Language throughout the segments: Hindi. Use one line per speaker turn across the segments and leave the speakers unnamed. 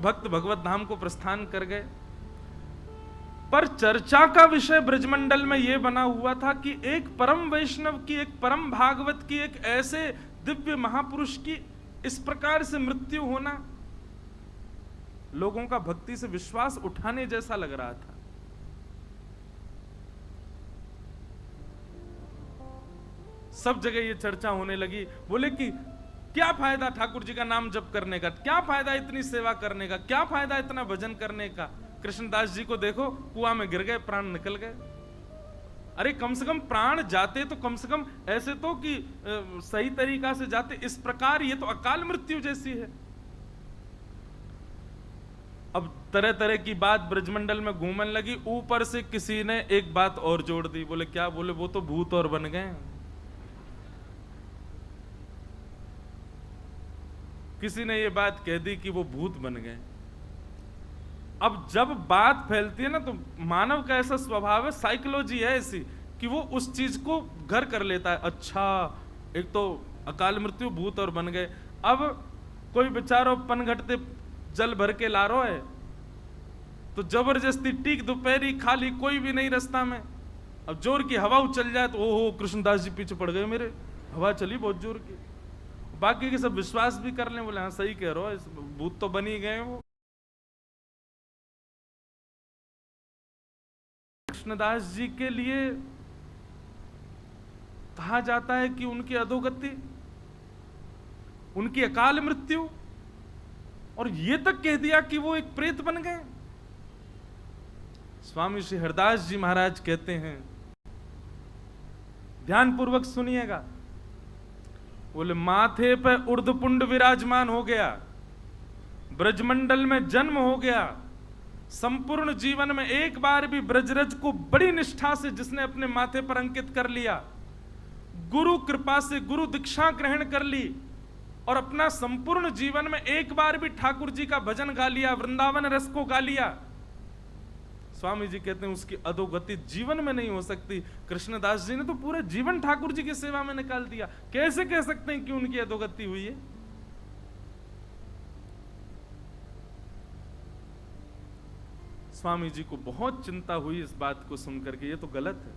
भक्त भगवत धाम को प्रस्थान कर गए। पर चर्चा का विषय ब्रजमंडल में यह बना हुआ था कि एक परम वैष्णव की, एक परम भागवत की, एक ऐसे दिव्य महापुरुष की इस प्रकार से मृत्यु होना लोगों का भक्ति से विश्वास उठाने जैसा लग रहा था। सब जगह ये चर्चा होने लगी। बोले कि क्या फायदा ठाकुर जी का नाम जप करने का, क्या फायदा इतनी सेवा करने का, क्या फायदा इतना भजन करने का। कृष्णदास जी को देखो, कुआं में गिर गए, प्राण निकल गए। अरे कम से कम प्राण जाते तो कम से कम ऐसे तो कि सही तरीका से जाते, इस प्रकार ये तो अकाल मृत्यु जैसी है। अब तरह तरह की बात ब्रजमंडल में घूमने लगी। ऊपर से किसी ने एक बात और जोड़ दी। बोले क्या? बोले वो तो भूत और बन गए। किसी ने ये बात कह दी कि वो भूत बन गए। अब जब बात फैलती है ना, तो मानव का ऐसा स्वभाव है, साइकोलॉजी है ऐसी कि वो उस चीज को घर कर लेता है। अच्छा, एक तो अकाल मृत्यु, भूत और बन गए। अब कोई बेचारो पनघटते जल भर के ला रहा है, तो जबरदस्ती टीक दोपहरी खाली, कोई भी नहीं रास्ता में। अब जोर की हवा उछल जाए तो ओहो कृष्णदास जी पीछे पड़ गए मेरे, हवा चली बहुत जोर की। बाकी के सब विश्वास भी कर लें, बोले हाँ सही कह रहे हो, भूत तो बन ही गए वो। कृष्णदास जी के लिए कहा जाता है कि उनकी अधोगति, उनकी अकाल मृत्यु, और ये तक कह दिया कि वो एक प्रेत बन गए। स्वामी श्री हरदास जी महाराज कहते हैं, ध्यानपूर्वक सुनिएगा। बोले माथे पे उर्धपुंड विराजमान हो गया, ब्रजमंडल में जन्म हो गया, संपूर्ण जीवन में एक बार भी ब्रजरज को बड़ी निष्ठा से जिसने अपने माथे पर अंकित कर लिया, गुरु कृपा से गुरु दीक्षा ग्रहण कर ली, और अपना संपूर्ण जीवन में एक बार भी ठाकुर जी का भजन गा लिया, वृंदावन रस को गा लिया, स्वामी जी कहते हैं उसकी अधोगति जीवन में नहीं हो सकती। कृष्णदास जी ने तो पूरे जीवन ठाकुर जी की सेवा में निकाल दिया, कैसे कह सकते हैं कि उनकी अधोगति हुई है? स्वामी जी को बहुत चिंता हुई इस बात को सुनकर के, ये तो गलत है।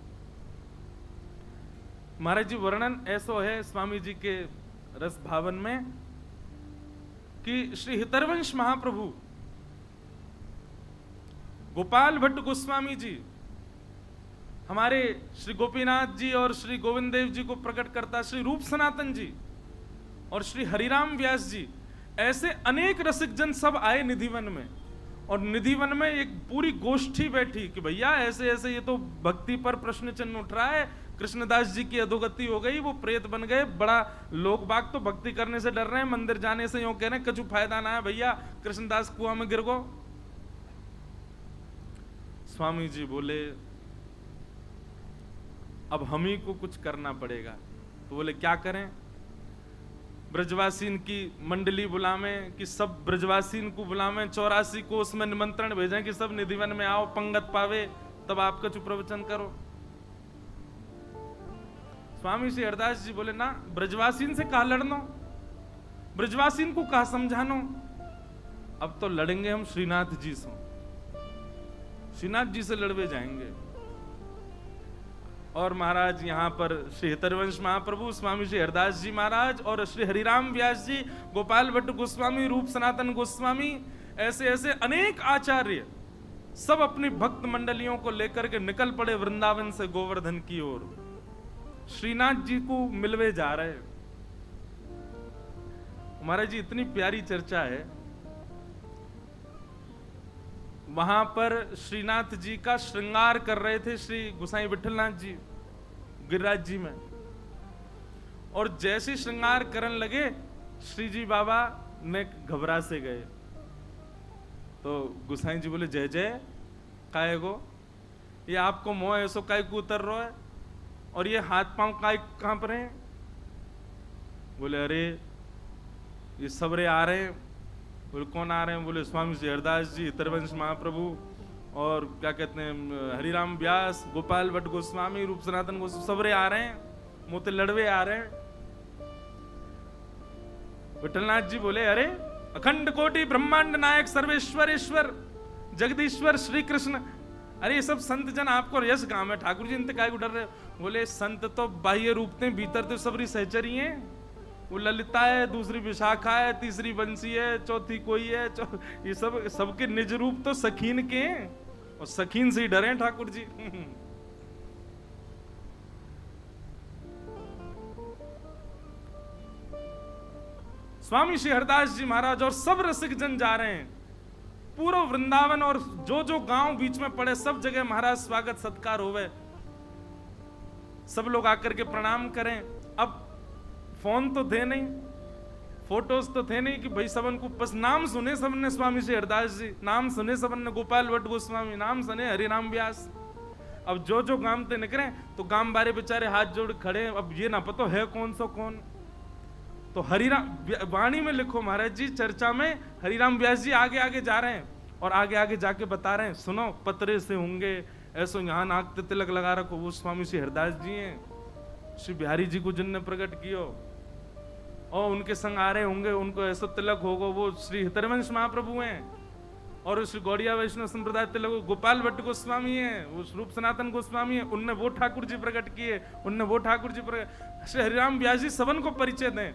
महाराज जी वर्णन ऐसा है स्वामी जी के रस भावन में कि श्री हितरवंश महाप्रभु गोपाल भट्ट गोस्वामी जी, हमारे श्री गोपीनाथ जी और श्री गोविंद देव जी को प्रकट करता श्री रूप सनातन जी और श्री हरिराम व्यास जी, ऐसे अनेक रसिक जन सब आए निधिवन में। और निधिवन में एक पूरी गोष्ठी बैठी कि भैया ऐसे ऐसे ये तो भक्ति पर प्रश्न चिन्ह उठ रहा है, कृष्णदास जी की अधोगति हो गई, वो प्रेत बन गए, बड़ा लोग बाग तो भक्ति करने से डर रहे हैं, मंदिर जाने से यूं कह रहे हैं कछु फायदा ना है भैया, कृष्णदास कुआं में गिर गो। स्वामी जी बोले अब हम ही को कुछ करना पड़ेगा। तो बोले क्या करें? ब्रजवासीन की मंडली बुलावें कि सब ब्रजवासीन को बुलावें, 84 को उसमें निमंत्रण भेजें कि सब निधिवन में आओ, पंगत पावे, तब आपका चुप प्रवचन करो। स्वामी श्री हरदास जी बोले ना, ब्रजवासीन से कहा लड़नो, ब्रजवासीन को कहा समझानो, अब तो लड़ेंगे हम श्रीनाथ जी से, श्रीनाथ जी से लड़वे जाएंगे। और महाराज यहां पर श्री हितरवंश महाप्रभु, स्वामी श्री हरदास जी महाराज और श्री हरिराम व्यास जी, गोपाल भट्ट गोस्वामी, रूप सनातन गोस्वामी, ऐसे ऐसे अनेक आचार्य सब अपनी भक्त मंडलियों को लेकर के निकल पड़े वृंदावन से गोवर्धन की ओर, श्रीनाथ जी को मिलवे जा रहे। महाराज जी इतनी प्यारी चर्चा है, वहां पर श्रीनाथ जी का श्रृंगार कर रहे थे श्री गोसाई विठलनाथ जी गिरिराज जी में, और जैसे श्रृंगार करने लगे श्री जी बाबा ने घबरा से गए। तो गोसाई जी बोले जय जय काय गो, ये आपको मोह ऐसो काय को उतर रहा है, और ये हाथ पांव काय कांप रहे हैं? बोले अरे ये सबरे आ रहे हैं। बोले कौन आ रहे हैं? बोले स्वामी श्री हरदास जी, हितरवंश महाप्रभु, और क्या कहते हैं हरिराम व्यास, गोपाल भट्ट गोस्वामी, रूप सनातन गोस्वामी, सबरे आ रहे हैं, मोते लड़वे आ रहे हैं। विठलनाथ जी बोले अरे अखंड कोटि ब्रह्मांड नायक सर्वेश्वर ईश्वर जगदीश्वर श्री कृष्ण। अरे ये सब संत जन आपको यश गांव है, ठाकुर जी इनते काय को डर रहे हो? बोले संत तो बाह्य रूप थे, भीतर तो सबरी सहचरी हैं। वो ललिता है, दूसरी विशाखा है, तीसरी बंसी है, चौथी कोई है, ये सब सबके निज रूप तो सखीन के हैं, और सखीन से ही डरे ठाकुर जी। स्वामी श्री हरदास जी महाराज और सब रसिक जन जा रहे हैं, पूरा वृंदावन और जो जो गांव बीच में पड़े सब जगह महाराज स्वागत सत्कार होवे, सब लोग आकर के प्रणाम करें। अब फोन तो थे नहीं, फोटोज तो थे नहीं कि भाई सबन को बस नाम सुने सबने स्वामी श्री हरदास जी, नाम सुने सबन ने गोपाल भट्ट गोस्वामी, नाम सुने हरिराम व्यास। अब जो जो गांव ते निकले तो गांव बारे बेचारे हाथ जोड़ खड़े, अब ये ना पता है कौन सो कौन। तो हरिराम वाणी में लिखो महाराज जी, चर्चा में हरिराम व्यास जी आगे आगे जा रहे हैं और आगे आगे जाके बता रहे हैं, सुनो पतरे से होंगे ऐसो यहाँ नाक तिलक लगा रखो, वो स्वामी श्री हरदास जी हैं, श्री बिहारी जी को जिनने प्रकट कियो, और उनके संग आ रहे होंगे, उनको ऐसो तिलक होगा, वो श्री हितरवंश महाप्रभु हैं, और श्री गौड़िया वैष्णव संप्रदाय तिलक गोपाल भट्ट गोस्वामी हैं, वो रूप सनातन गोस्वामी हैं, उनने वो ठाकुर जी प्रकट किए, उनने वो ठाकुर जी प्रकट। श्री हरिराम व्यास जी सबन को परिचय दें।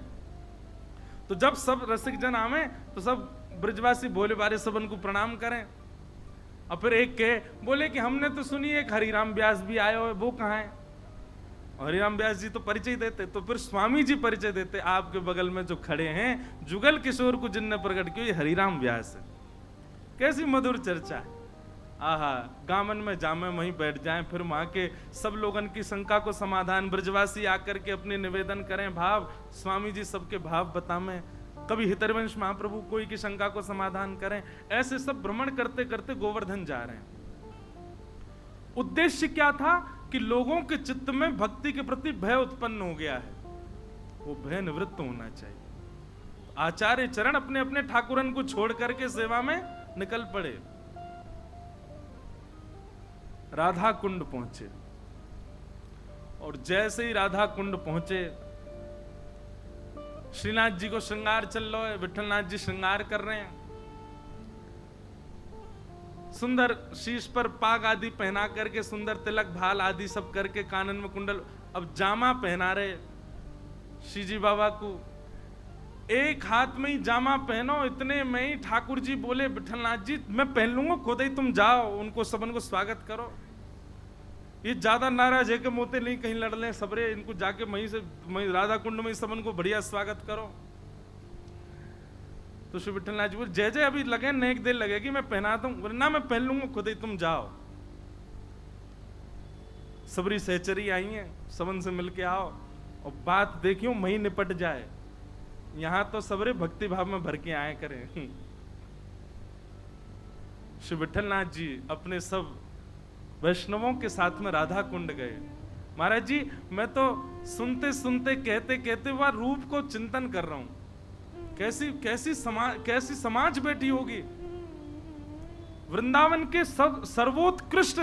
तो जब सब रसिक जन आवे तो सब ब्रजवासी भोले बारे सबन को प्रणाम करें। और फिर एक कहे, बोले कि हमने तो सुनी एक हरिराम व्यास भी आए हो, वो कहाँ है? हरिराम व्यास जी तो परिचय देते, तो फिर स्वामी जी परिचय देते, आपके बगल में जो खड़े हैं जुगल किशोर को जिनने प्रकट किया, ये हरिराम व्यास है। कैसी मधुर चर्चा है, आहा, गामन में जामे वहीं बैठ जाएं, फिर वहां के सब लोगन की शंका को समाधान ब्रजवासी आकर के अपने निवेदन करें, भाव स्वामी जी सबके भाव बतावें, कभी हितरवंश महाप्रभु कोई की शंका को समाधान करें। ऐसे सब भ्रमण करते करते गोवर्धन जा रहे हैं। उद्देश्य क्या था कि लोगों के चित्त में भक्ति के प्रति भय उत्पन्न हो गया है, वो भय निवृत्त होना चाहिए। आचार्य चरण अपने अपने ठाकुरन को छोड़ करके सेवा में निकल पड़े। राधा कुंड पहुंचे, और जैसे ही राधा कुंड पहुंचे, श्रीनाथ जी को श्रृंगार चल रहा है, विठलनाथ जी श्रृंगार कर रहे हैं, सुंदर शीश पर पाग आदि पहना करके, सुंदर तिलक भाल आदि सब करके, कानन में कुंडल, अब जामा पहना रहे श्री जी बाबा को। एक हाथ में ही जामा पहनो, इतने में ही ठाकुर जी बोले, विठलनाथ जी मैं पहन लूंगा, खुद ही तुम जाओ, उनको सबन को स्वागत करो। ये ज्यादा नाराज है कि मोते नहीं कहीं लड़ लें सबरे, इनको जाके वहीं से राधा कुंड में सबन को बढ़िया स्वागत करो। तो श्री विठलनाथ जी बोले, जय जय अभी लगे, नेक देर लगेगी, मैं पहना दूं, ना मैं पहन लूंगा, खुद ही तुम जाओ। सबरी सहचरी आई है, सबन से मिलके आओ, और बात देखियो वहीं निपट जाए, यहां तो सबरे भक्ति भाव में भर के आए करें। श्री विठलनाथ जी अपने सब वैष्णवों के साथ में राधा कुंड गए। महाराज जी मैं तो सुनते सुनते कहते कहते वह रूप को चिंतन कर रहा हूं, कैसी समाज बैठी होगी। वृंदावन के सर्वोत्कृष्ट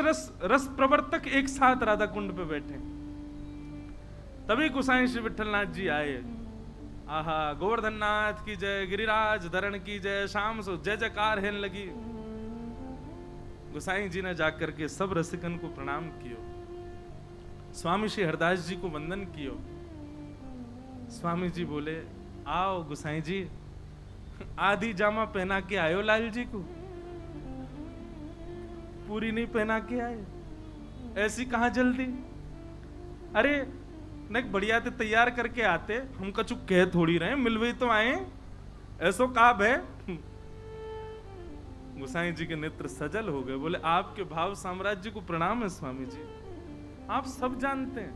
रस प्रवर्तक एक साथ राधा कुंड पे बैठे। तभी गोसाई श्री विठलनाथ जी आए। आहा, गोवर्धन नाथ की जय, गिरिराज धरण की जय, शाम सो जय जयकार हेन लगी। गोसाई जी ने जाकर के सब रसिकन को प्रणाम कियो, स्वामी श्री हरदास जी को वंदन कियो। स्वामी जी बोले, आओ गोसाई जी, आधी जामा पहना के आयो लाल जी को, पूरी नहीं पहना के आए, ऐसी कहां जल्दी? अरे नहीं बढ़िया थे तैयार करके आते, हम कछु कह थोड़ी रहे, मिलवे तो आए, ऐसो काब है। गोसाई जी के नेत्र सजल हो गए, बोले आपके भाव साम्राज्य को प्रणाम है स्वामी जी, आप सब जानते हैं,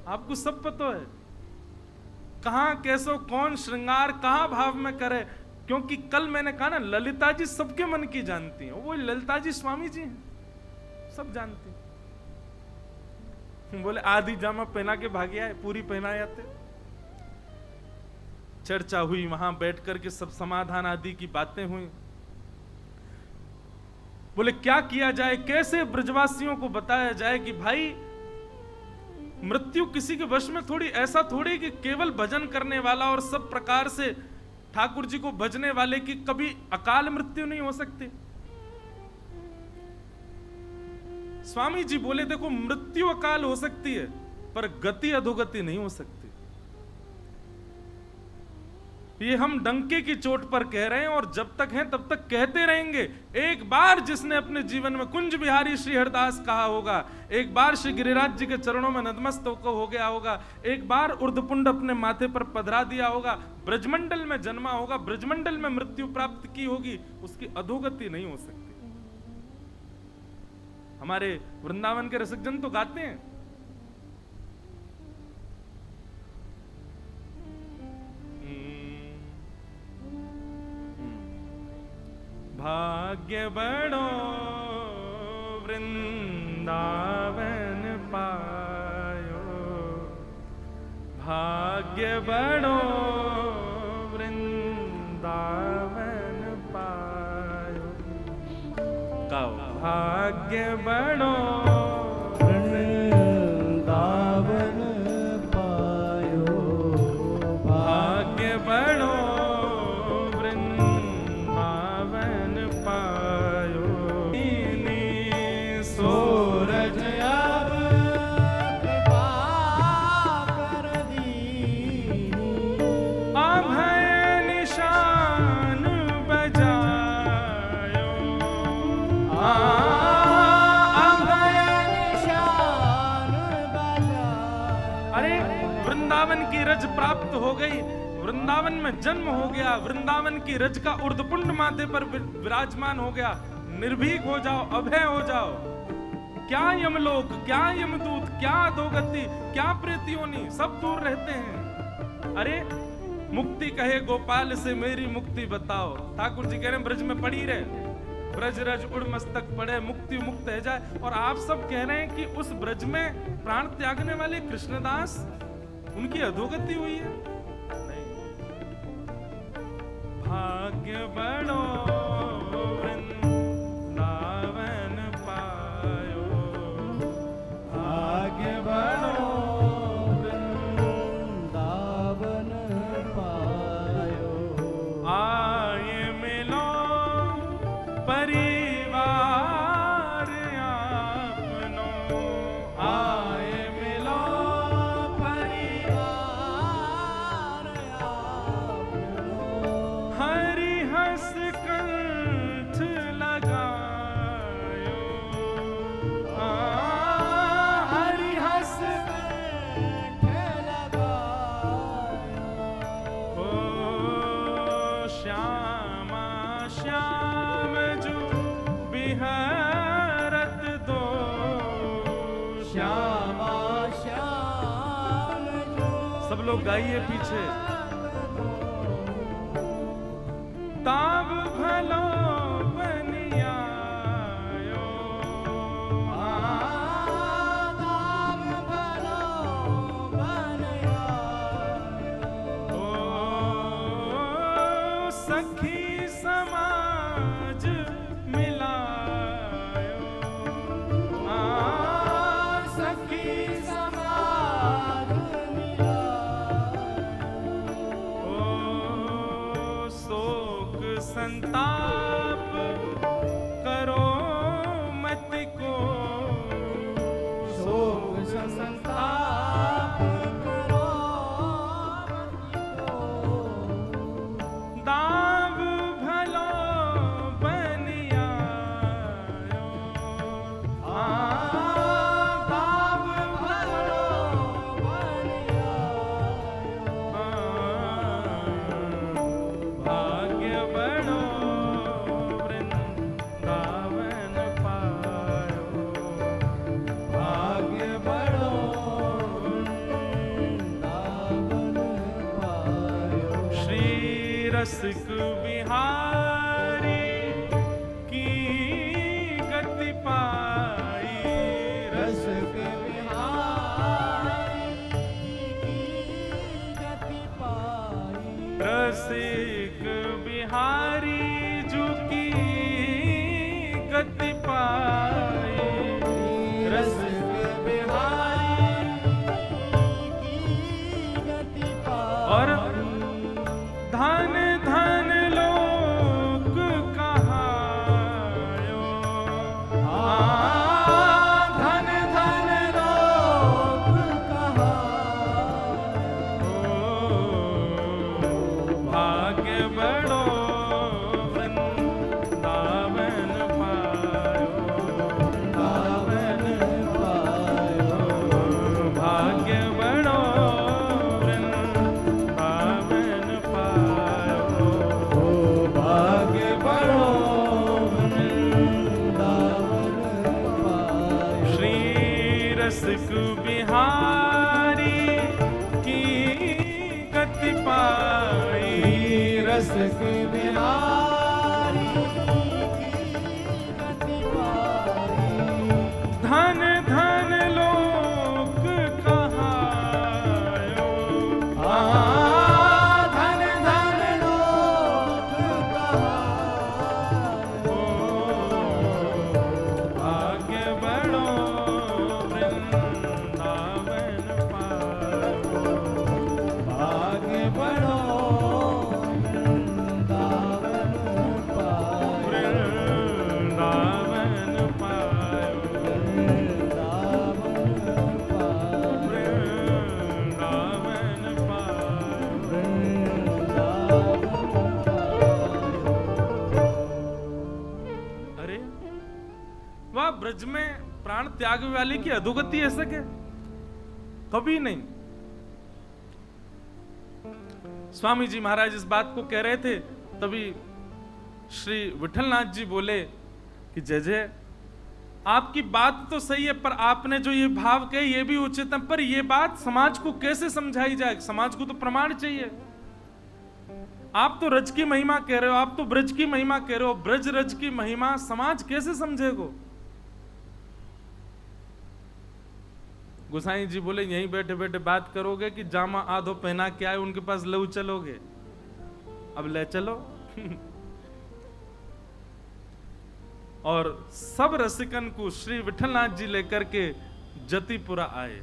आपको सब पता है कहां कैसो कौन श्रृंगार कहां भाव में करे। क्योंकि कल मैंने कहा ना, ललिता जी सबके मन की जानती हैं, वो ललिता जी स्वामी जी हैं, सब जानती हैं। बोले आधी जामा पहना के भागे आए, पूरी पहना जाते। चर्चा हुई, वहां बैठ करके सब समाधान आदि की बातें हुई। बोले क्या किया जाए, कैसे ब्रजवासियों को बताया जाए कि भाई मृत्यु किसी के वश में थोड़ी, ऐसा थोड़ी कि केवल भजन करने वाला और सब प्रकार से ठाकुर जी को भजने वाले की कभी अकाल मृत्यु नहीं हो सकती। स्वामी जी बोले देखो मृत्यु अकाल हो सकती है पर गति अधोगति नहीं हो सकती। ये हम डंके की चोट पर कह रहे हैं और जब तक हैं तब तक कहते रहेंगे। एक बार जिसने अपने जीवन में कुंज बिहारी श्री हरदास कहा होगा, एक बार श्री गिरिराज जी के चरणों में नतमस्तक हो गया होगा, एक बार उर्धपुंड अपने माथे पर पधरा दिया होगा, ब्रजमंडल में जन्मा होगा, ब्रजमंडल में मृत्यु प्राप्त की होगी, उसकी अधोगति नहीं हो सकती। हमारे वृंदावन के रसिकजन तो गाते हैं, भाग्य बड़ो वृंदावन पायो, भाग्य बड़ो वृंदावन पायो, गाओ भाग्य बड़ो
वृंदावन पायो,
भाग्य बड़ो रज प्राप्त हो गई, वृंदावन में जन्म हो गया, वृंदावन की रज का उर्धपुंड माथे पर विराजमान हो गया। निर्भीक हो जाओ, अभय हो जाओ। क्या यमलोक, क्या यमदूत, क्या अधोगति, क्या प्रेतियोनी, सब दूर रहते हैं। अरे मुक्ति कहे गोपाल से मेरी मुक्ति बताओ। ठाकुर जी कह रहे हैं ब्रज में पड़ी रहे, ब्रज रज उड़ मस्तक पड़े, मुक्ति मुक्त है जाए। और आप सब कह रहे हैं कि उस ब्रज में प्राण त्यागने वाले कृष्णदास उनकी अधोगति हुई है। नहीं। भाग्य बड़ो वृंदावन पायो, भाग्य बड़ो
वृंदावन पायो,
आए मिलो परिवार आपनो, आए मिलो हरि हंस कंठ लगायो, हरि हंस कंठ लगायो, ओ श्यामा श्याम जो बिहरत दो,
श्यामा श्याम जो।
सब लोग गाइए पीछे। ताब भलो बनियायो,
ताब भलो बनियायो,
ओ सखी समाज मिलायो,
सखी समाज मिलायो,
ओ शोक संताप करो मत को,
शोक संताप करो मत को,
दाव भलो बनियायो,
दाव भलो बनियायो,
भाग्य बड़ो वृंदावन पायो,
भाग्य बड़ो वृंदावन पायो,
श्री रसिक बिहारी की गति पाई,
रसिक बिहारी की गति पाई,
रसिक बिहारी जू की गति पाई,
रसिक बिहारी की गति पाई,
और धन
गति पाई।
धन धन लोक कहायो।
धन धन लोक कहायो।
भाग्य बड़ो वृंदावन पायो।
भाग्य बड़ो वृंदावन पायो।
वृंदावन पायो।
वृंदावन पायो।
वृंदावन पायो।
वृंदावन पायो।
अरे वाह, ब्रज में प्राण त्याग वाले की अधोगति ऐसा क्या? कभी नहीं। स्वामी जी महाराज इस बात को कह रहे थे, तभी श्री विठलनाथ जी बोले कि जय जय, आपकी बात तो सही है, पर आपने जो ये भाव कहे ये भी उचित है, पर ये बात समाज को कैसे समझाई जाए? समाज को तो प्रमाण चाहिए। आप तो रज की महिमा कह रहे हो, आप तो ब्रज की महिमा कह रहे हो, ब्रज रज की महिमा समाज कैसे समझेगो? गोसाई जी बोले यहीं बैठे बैठे बात करोगे कि जामा आधो पहना के आए उनके पास लऊ चलोगे? अब ले चलो। और सब रसिकन को श्री विठलनाथ जी लेकर के जतिपुरा आए।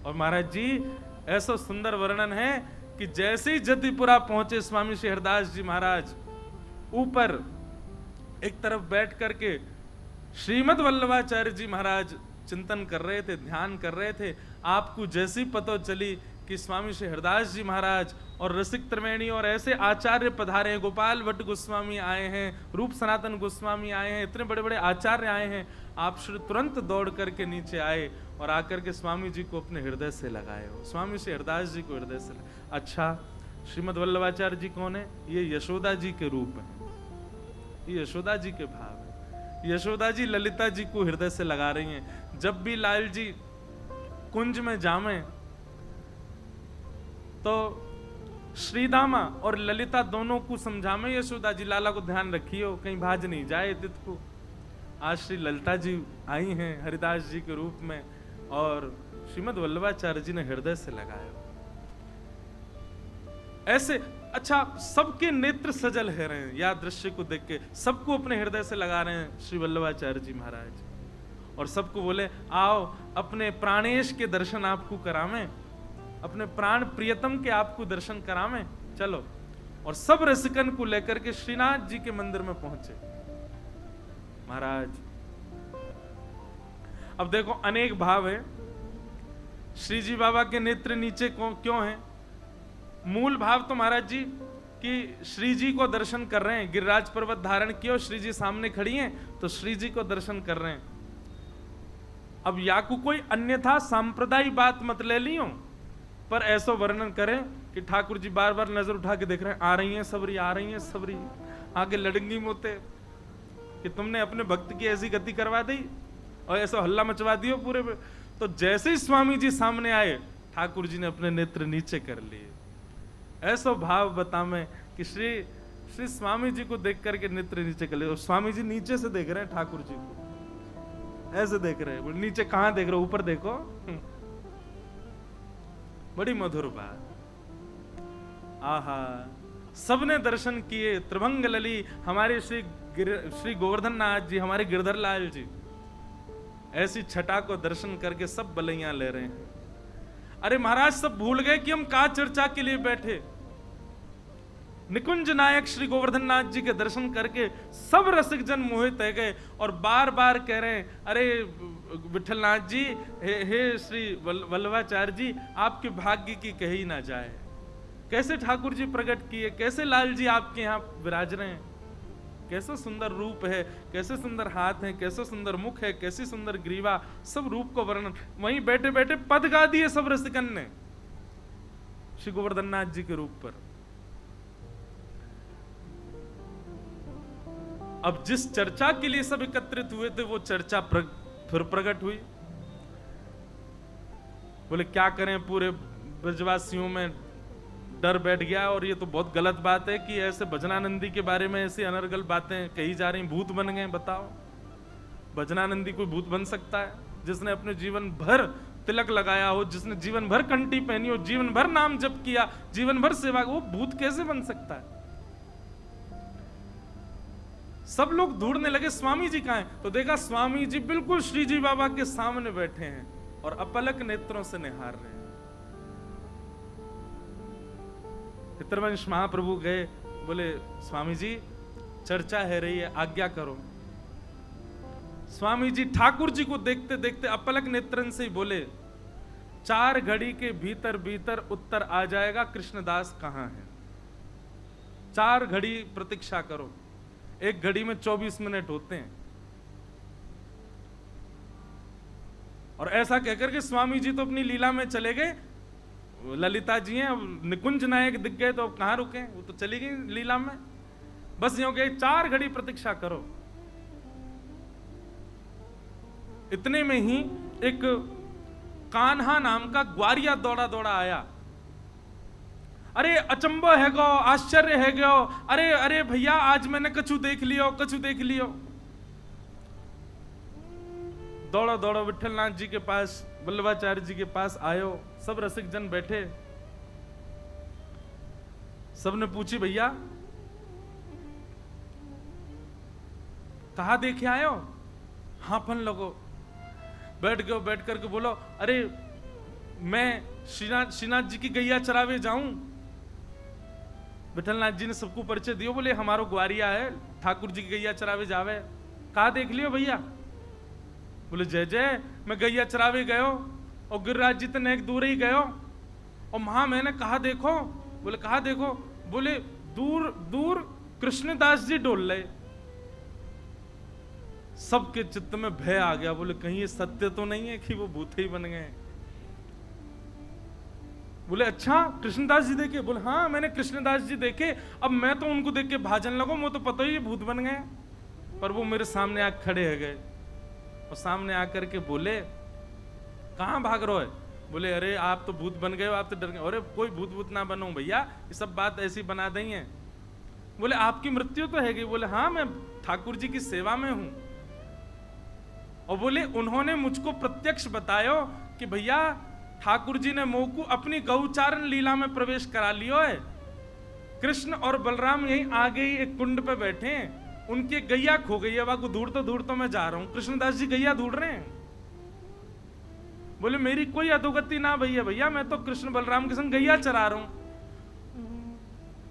और महाराज जी ऐसा सुंदर वर्णन है कि जैसे ही जतिपुरा पहुंचे स्वामी श्री हरदास जी महाराज ऊपर एक तरफ बैठ करके श्रीमद् वल्लभाचार्य जी महाराज चिंतन कर रहे थे, ध्यान कर रहे थे। आपको जैसी पता चली कि स्वामी श्री हरदास जी महाराज और रसिक त्रिवेणी और ऐसे आचार्य पधारे हैं, गोपाल भट्ट गोस्वामी आए हैं, रूप सनातन गोस्वामी आए हैं, इतने बड़े बड़े आचार्य आए हैं, आप श्री तुरंत दौड़ करके नीचे आए और आकर के स्वामी जी को अपने हृदय से लगाए हो। स्वामी श्री हरदास जी को हृदय से अच्छा, श्रीमद् वल्लभाचार्य जी कौन है? ये यशोदा जी के रूप हैं, ये यशोदा जी के भाव है। यशोदा जी ललिता जी को हृदय से लगा रही हैं। जब भी लाल जी कुंज में जामे तो श्रीदामा और ललिता दोनों को समझामे, यशोदा जी लाला को ध्यान रखियो कहीं भाज नहीं जाए तित को। आज श्री ललिता जी आई हैं हरिदास जी के रूप में और श्रीमद् वल्लभाचार्य जी ने हृदय से लगाया। ऐसे अच्छा सबके नेत्र सजल है रहे हैं, या दृश्य को देख के सबको अपने हृदय से लगा रहे हैं श्री वल्लभाचार्य जी महाराज, और सबको बोले आओ अपने प्राणेश के दर्शन आपको करावें, अपने प्राण प्रियतम के आपको दर्शन करावें, चलो। और सब रसिकन को लेकर के श्रीनाथ जी के मंदिर में पहुंचे महाराज। अब देखो अनेक भाव है। श्री जी बाबा के नेत्र नीचे क्यों हैं? मूल भाव तो महाराज जी कि श्री जी को दर्शन कर रहे हैं, गिरिराज पर्वत धारण किया, श्री जी सामने खड़ी हैं तो श्री जी को दर्शन कर रहे हैं। अब या को कोई अन्यथा सांप्रदायिक बात मत ले लियो, पर ऐसा वर्णन करें कि ठाकुर जी बार बार नजर उठा के देख रहे हैं, आ रही हैं सबरी, आ रही हैं सबरी, आगे लड़ंगी मोते कि तुमने अपने भक्त की ऐसी गति करवा दी और ऐसा हल्ला मचवा दियो पूरे पे। तो जैसे ही स्वामी जी सामने आए ठाकुर जी ने अपने नेत्र नीचे कर लिए। ऐसा भाव बता मैं कि श्री स्वामी जी को देख करके नेत्र नीचे कर लिए। स्वामी जी नीचे से देख रहे हैं ठाकुर जी को, ऐसे देख रहे हैं। नीचे कहां देख रहे हो? ऊपर देखो। बड़ी मधुर बात। आहा, सबने दर्शन किए। त्रिभंग लली हमारे श्री गोवर्धन नाथ जी, हमारे गिरधर लाल जी, ऐसी छटा को दर्शन करके सब बलैयां ले रहे हैं। अरे महाराज सब भूल गए कि हम का चर्चा के लिए बैठे। निकुंज नायक श्री गोवर्धन नाथ जी के दर्शन करके सब रसिक जन मोहित हो गए और बार बार कह रहे हैं, अरे विठलनाथ जी, हे श्री वल्लभाचार्य जी, आपके भाग्य की कही ना जाए। कैसे ठाकुर जी प्रकट किए, कैसे लाल जी आपके यहाँ विराज रहे हैं, कैसा सुंदर रूप है, कैसे सुंदर हाथ है, कैसा सुंदर मुख है, कैसी सुंदर ग्रीवा, सब रूप को वर्णन वहीं बैठे बैठे पद गा दिए सब रसिकन ने श्री गोवर्धन नाथ जी के रूप पर। अब जिस चर्चा के लिए सब एकत्रित हुए थे वो चर्चा फिर प्रकट हुई। बोले क्या करें, पूरे ब्रजवासियों में डर बैठ गया और ये तो बहुत गलत बात है कि ऐसे भजनानंदी के बारे में ऐसी अनर्गल बातें कही जा रही, भूत बन गए। बताओ, भजनानंदी कोई भूत बन सकता है? जिसने अपने जीवन भर तिलक लगाया हो, जिसने जीवन भर कंठी पहनी हो, जीवन भर नाम जप किया, जीवन भर सेवा, वो भूत कैसे बन सकता है? सब लोग ढूंढने लगे स्वामी जी कहां हैं, तो देखा स्वामी जी बिल्कुल श्री जी बाबा के सामने बैठे हैं और अपलक नेत्रों से निहार रहे हैं। पितरवंश महाप्रभु गए, बोले स्वामी जी चर्चा है रही है, आज्ञा करो। स्वामी जी ठाकुर जी को देखते देखते अपलक नेत्रन से ही बोले, 4 घड़ी के भीतर भीतर उत्तर आ जाएगा कृष्णदास कहां है। 4 घड़ी प्रतीक्षा करो, 1 घड़ी में 24 मिनट होते हैं। और ऐसा कहकर के स्वामी जी तो अपनी लीला में चले गए। ललिता जी हैं, अब निकुंज नायक दिख गए तो अब कहां रुके, वो तो चली गई लीला में। बस यूं कहे 4 घड़ी प्रतीक्षा करो। इतने में ही एक कान्हा नाम का ग्वारिया दौड़ा दौड़ा आया। अरे अचंबो है गो, आश्चर्य है गो, अरे अरे भैया आज मैंने कछु देख लियो, कछु देख लियो। दौड़ो दौड़ो विठलनाथ जी के पास, वल्लभाचार्य जी के पास आयो। सब रसिक जन बैठे, सबने पूछी भैया कहा देखे आयो? हाफन लगो, बैठ गयो, बैठ करके बोलो, अरे मैं श्रीनाथ जी की गैया चरावे जाऊं। विठलनाथ जी ने सबको परिचय दियो, बोले हमारो ग्वारिया है, ठाकुर जी की गैया चरावे जावे। कहा देख लियो भैया? बोले जय जय, मैं गैया चरावे गयो और गिरिराज जी तक एक दूर ही गयो और वहां मैंने कहा देखो। बोले कहा देखो? बोले दूर दूर कृष्णदास जी डोल रहे। सबके चित्त में भय आ गया। बोले कहीं ये सत्य तो नहीं है कि वो भूत ही बन गए? बोले अच्छा कृष्णदास जी देखे? बोले हाँ मैंने कृष्णदास जी देखे। अब मैं तो उनको देख के भाजन लगो, वो तो पता ही भूत बन गए। पर वो मेरे सामने आके खड़े हो गए और सामने आकर के बोले कहां भाग रहे हो? बोले अरे आप तो भूत बन गए हो, आप तो डर गए। अरे कोई भूत ना बनो भैया, ये सब बात ऐसी बना दी है। बोले आपकी मृत्यु तो है गई? बोले हाँ मैं ठाकुर जी की सेवा में हूं। और बोले उन्होंने मुझको प्रत्यक्ष बतायो कि भैया ठाकुर जी ने मोकू अपनी गौचारण लीला में प्रवेश करा लियो है। कृष्ण और बलराम यहीं आगे ही एक कुंड पे बैठे हैं, उनकी गैया खो गई है, वाको ढूंढतो मैं जा रहा हूं। कृष्णदास जी गैया ढूंढ रहे हैं। बोले मेरी कोई अधोगति ना भैया, भैया मैं तो कृष्ण बलराम के संग गैया चरा रहा हूं।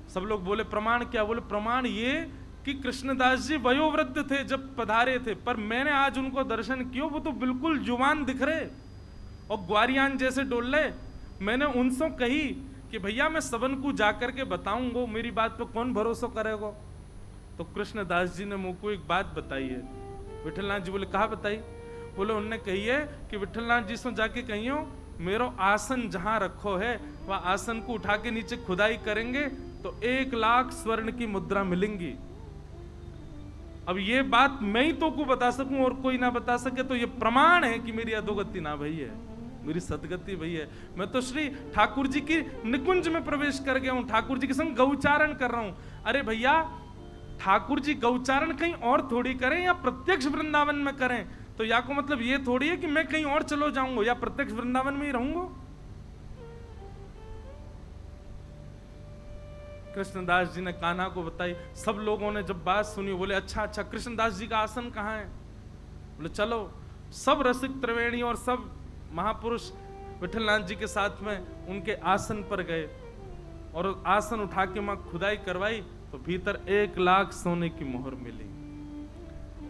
सब लोग बोले प्रमाण क्या? बोले प्रमाण ये कि कृष्णदास जी वयोवृद्ध थे जब पधारे थे, पर मैंने आज उनको दर्शन किया, वो तो बिल्कुल जुवान दिख रहे और ग्वारियान जैसे डोल रहे। मैंने उनसे कही कि भैया मैं सबन को जाकर के बताऊंगा, मेरी बात पे कौन भरोसा करेगा? तो कृष्णदास जी ने मुझको एक बात बताई है। विठलनाथ जी बोले कहा बताई? बोले उनने कही है कि विठलनाथ जी से जाके कहियो मेरो आसन जहां रखो है वह आसन को उठा के नीचे खुदाई करेंगे तो 1 लाख स्वर्ण की मुद्रा मिलेंगी। अब ये बात मैं ही तो को बता सकूं और कोई ना बता सके, तो ये प्रमाण है कि मेरी अधोगति ना भई है, मेरी सदगति भई है। मैं तो श्री ठाकुर जी की निकुंज में प्रवेश कर गया हूं, ठाकुर जी के संग गौचारण कर रहा हूं। अरे भैया ठाकुर जी गौचारण कहीं और थोड़ी करें या प्रत्यक्ष वृंदावन में करें, तो या को मतलब ये थोड़ी है कि मैं कहीं और चलो जाऊंगा या प्रत्यक्ष वृंदावन में ही रहूंगा। कृष्णदास जी ने कान्हा को बताई। सब लोगों ने जब बात सुनी बोले अच्छा अच्छा कृष्णदास जी का आसन कहाँ है? बोले चलो। सब रसिक त्रिवेणी और सब महापुरुष विठलनाथ जी के साथ में उनके आसन पर गए और आसन उठा के मां खुदाई करवाई तो भीतर 1 लाख सोने की मोहर मिली।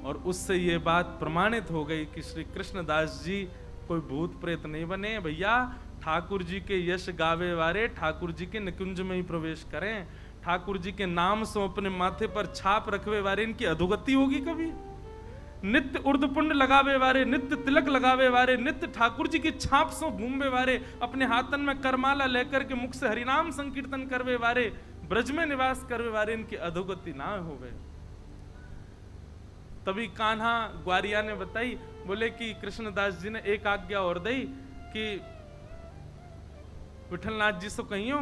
और उससे ये बात प्रमाणित हो गई कि श्री कृष्णदास जी कोई भूत प्रेत नहीं बने भैया। ठाकुर जी के यश गावे वारे ठाकुर जी के निकुंज में ही प्रवेश करें। ठाकुर जी के नाम से अपने माथे पर छाप रखवे वारे इनकी अधोगति होगी कभी? नित्य उर्दपुंड लगावे वारे, नित्य तिलक लगावे वारे, नित्य ठाकुर जी की छाप सो घूमवे वारे, अपने हाथन में करमाला लेकर के मुख से हरिनाम संकीर्तन करवे वारे, ब्रज में निवास करवे वारे, इनकी अधोगति ना होवे। तभी कान्हा ग्वारिया ने बताई, बोले कि कृष्णदास जी ने एक आज्ञा और दी कि विठलनाथ जी से कहियो